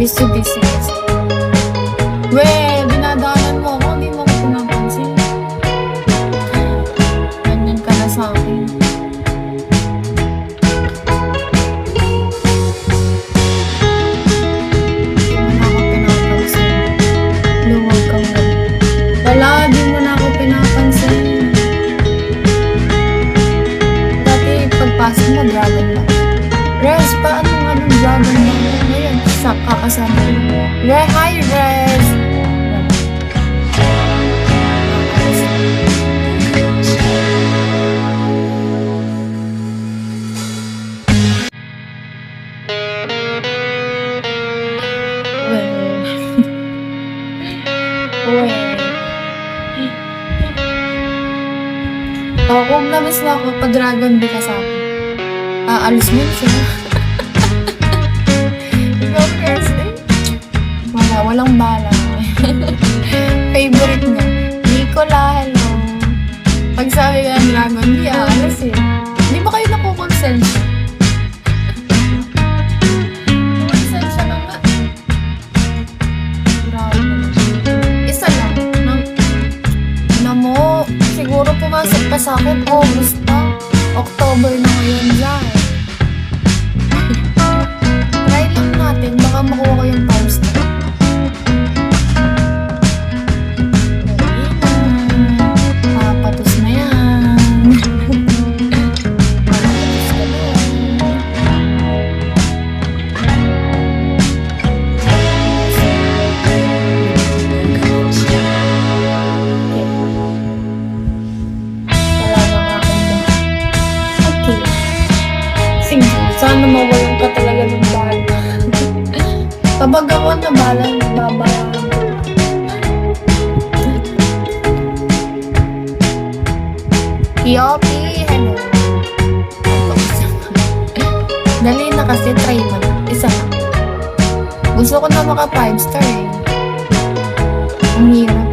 busy kasi. We, dinadaanan mo ako, hindi mo ako pinapansin. Ganyan ka na sa akin. Di mo na ako pinapansin. Luwag kang ganyan. Wala, di mo na ako pinapansin. Dati, pagpasok mo, dragon ba? Res, paano nga ng dragon ba? Ngayon, kakasama ko. Hi, Res! Kung namiss mo ako, pa-dragon di ka sa akin. Aalis mo siya. Ikaw, Thursday? Walang bala. Favorite niya. Nicola, hello. Pag sabi ka ng dragon, di aalis eh. Hindi ba kayo nakukonsensya? Konsensya na nga. Grabe naman. Isa lang. Mo, siguro pumasok pa sa akin, August pa. October na ngayon dyan. Try lang natin, baka makuha ko yung times na. Papatos na yan. Papatos ka na. Sana mawalan ka talaga ng bala. Kapag ako na bala, babayaran ko. Yopi, hello. Dali na kasi, try mo na. Isa lang. Gusto ko na maka 5 star eh. Ang hirap.